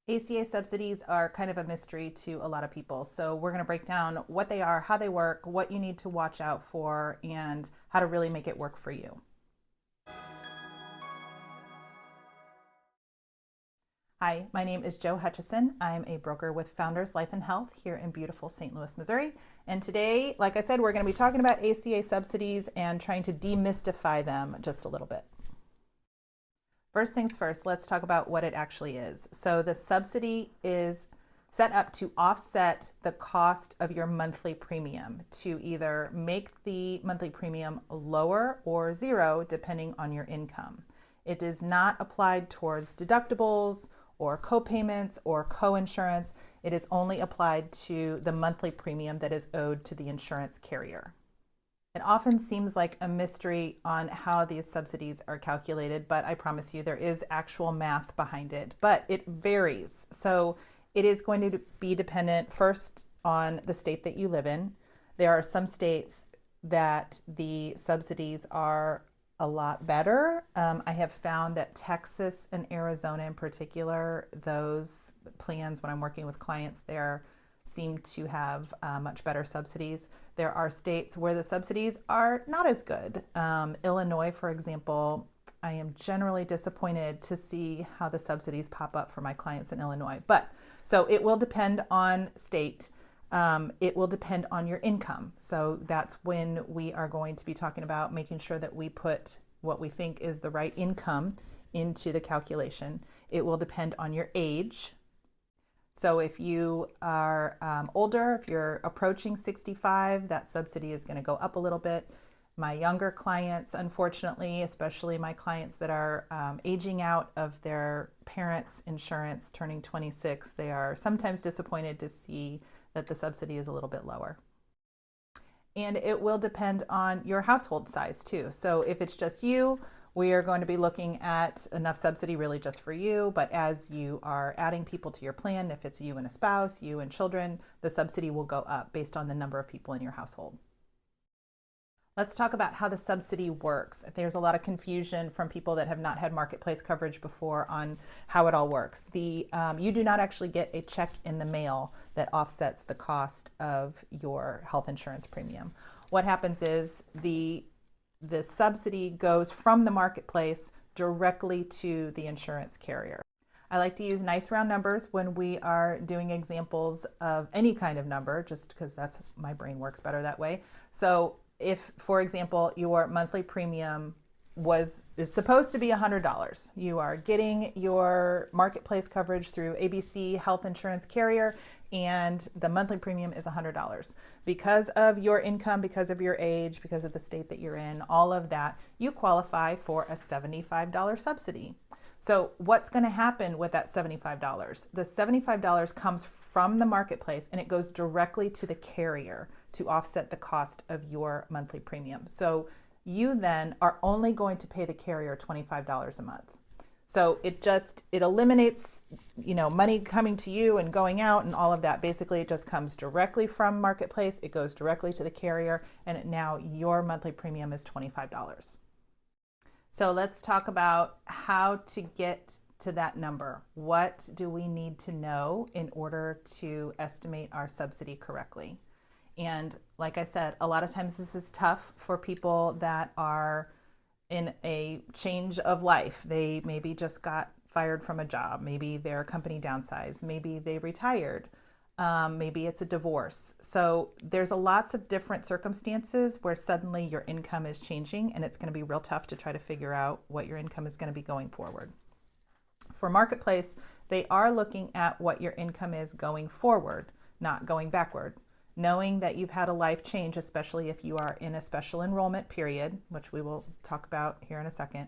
ACA subsidies are kind of a mystery to a lot of people. So we're going to break down what they are, how they work, what you need to watch out for, and how to really make it work for you. Hi, my name is Jo Hutchison. I'm a broker with Founders Life and Health here in beautiful St. Louis, Missouri. And today, like I said, we're going to be talking about ACA subsidies and trying to demystify them just a little bit. First things first, let's talk about what it actually is. So the subsidy is set up to offset the cost of your monthly premium, to either make the monthly premium lower or zero depending on your income. It is not applied towards deductibles or co-payments or co-insurance. It is only applied to the monthly premium that is owed to the insurance carrier. It often seems like a mystery on how these subsidies are calculated, but I promise you there is actual math behind it, but it varies. So it is going to be dependent first on the state that you live in. There are some states that the subsidies are a lot better. I have found that Texas and Arizona in particular, those plans, when I'm working with clients there, seem to have much better subsidies. There are states where the subsidies are not as good. Illinois, for example, I am generally disappointed to see how the subsidies pop up for my clients in Illinois. But so it will depend on state. It will depend on your income. So that's when we are going to be talking about making sure that we put what we think is the right income into the calculation. It will depend on your age. So if you are older, if you're approaching 65, that subsidy is going to go up a little bit. My younger clients, unfortunately, especially my clients that are aging out of their parents' insurance, turning 26, they are sometimes disappointed to see that the subsidy is a little bit lower. And it will depend on your household size too. So if it's just you, we are going to be looking at enough subsidy really just for you. But as you are adding people to your plan, if it's you and a spouse, you and children, the subsidy will go up based on the number of people in your household. Let's talk about how the subsidy works. There's a lot of confusion from people that have not had Marketplace coverage before on how it all works. You do not actually get a check in the mail that offsets the cost of your health insurance premium. What happens is the subsidy goes from the Marketplace directly to the insurance carrier. I like to use nice round numbers when we are doing examples of any kind of number, just because my brain works better that way. So if, for example, your monthly premium is supposed to be $100, you are getting your Marketplace coverage through ABC Health Insurance Carrier, and the monthly premium is $100. Because of your income, because of your age, because of the state that you're in, all of that, you qualify for a $75 subsidy. So what's going to happen with that $75? The $75 comes from the Marketplace and it goes directly to the carrier to offset the cost of your monthly premium. So you then are only going to pay the carrier $25 a month. So it eliminates, money coming to you and going out and all of that. Basically, it just comes directly from Marketplace. It goes directly to the carrier, and now your monthly premium is $25. So let's talk about how to get to that number. What do we need to know in order to estimate our subsidy correctly? And like I said, a lot of times this is tough for people that are in a change of life. They maybe just got fired from a job. Maybe their company downsized. Maybe they retired. Maybe it's a divorce. So there's lots of different circumstances where suddenly your income is changing, and it's going to be real tough to try to figure out what your income is going to be going forward. For Marketplace, they are looking at what your income is going forward, not going backward. Knowing that you've had a life change, especially if you are in a special enrollment period, which we will talk about here in a second.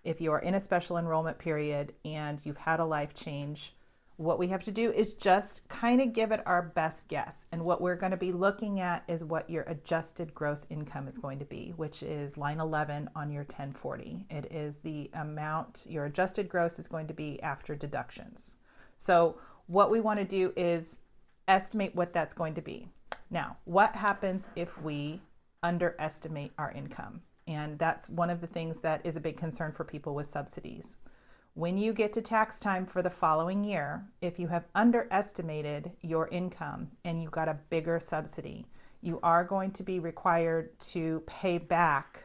If you are in a special enrollment period and you've had a life change, what we have to do is just kind of give it our best guess. And what we're going to be looking at is what your adjusted gross income is going to be, which is line 11 on your 1040. It is the amount your adjusted gross is going to be after deductions. So what we want to do is estimate what that's going to be. Now, what happens if we underestimate our income? And that's one of the things that is a big concern for people with subsidies. When you get to tax time for the following year, if you have underestimated your income and you got a bigger subsidy, you are going to be required to pay back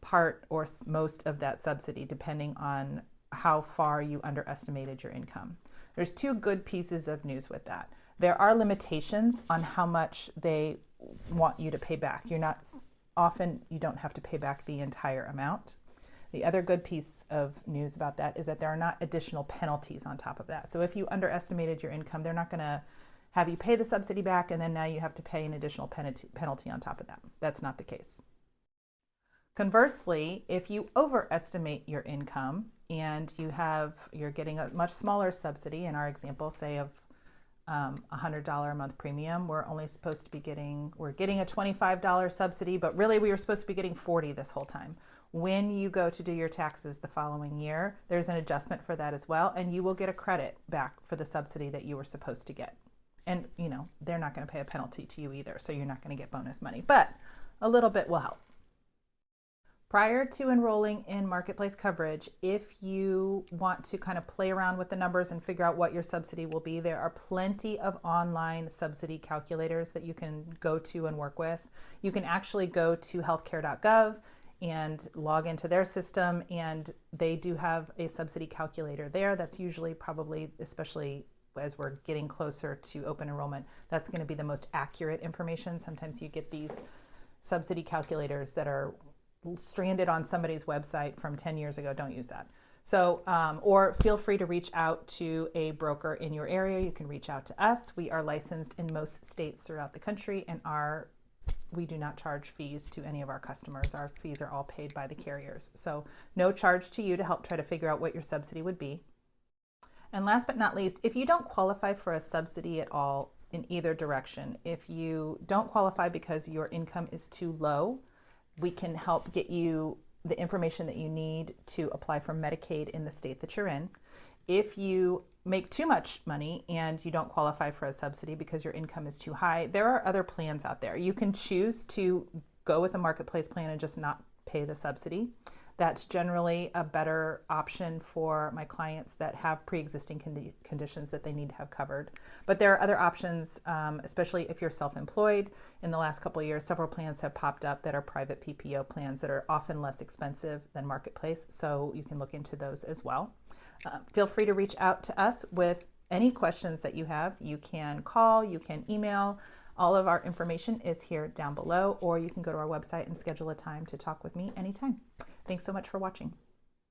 part or most of that subsidy, depending on how far you underestimated your income. There's two good pieces of news with that. There are limitations on how much they want you to pay back. You don't have to pay back the entire amount. The other good piece of news about that is that there are not additional penalties on top of that. So if you underestimated your income, they're not going to have you pay the subsidy back and then now you have to pay an additional penalty on top of that. That's not the case. Conversely, if you overestimate your income and you're getting a much smaller subsidy, in our example, say of $100 a month premium, we're getting a $25 subsidy, but really we were supposed to be getting $40 this whole time. When you go to do your taxes the following year, there's an adjustment for that as well, and you will get a credit back for the subsidy that you were supposed to get. And they're not going to pay a penalty to you either, so you're not going to get bonus money, but a little bit will help. Prior to enrolling in Marketplace coverage, if you want to kind of play around with the numbers and figure out what your subsidy will be, there are plenty of online subsidy calculators that you can go to and work with. You can actually go to healthcare.gov and log into their system, and they do have a subsidy calculator there. That's usually especially as we're getting closer to open enrollment, that's going to be the most accurate information. Sometimes you get these subsidy calculators that are stranded on somebody's website from 10 years ago. Don't use that. So, or feel free to reach out to a broker in your area. You can reach out to us. We are licensed in most states throughout the country, and we do not charge fees to any of our customers. Our fees are all paid by the carriers. So no charge to you to help try to figure out what your subsidy would be. And last but not least, if you don't qualify for a subsidy at all in either direction, if you don't qualify because your income is too low, we can help get you the information that you need to apply for Medicaid in the state that you're in. If you make too much money and you don't qualify for a subsidy because your income is too high, there are other plans out there. You can choose to go with a Marketplace plan and just not pay the subsidy. That's generally a better option for my clients that have pre-existing conditions that they need to have covered. But there are other options, especially if you're self-employed. In the last couple of years, several plans have popped up that are private PPO plans that are often less expensive than Marketplace, so you can look into those as well. Feel free to reach out to us with any questions that you have. You can call, you can email. All of our information is here down below, or you can go to our website and schedule a time to talk with me anytime. Thanks so much for watching.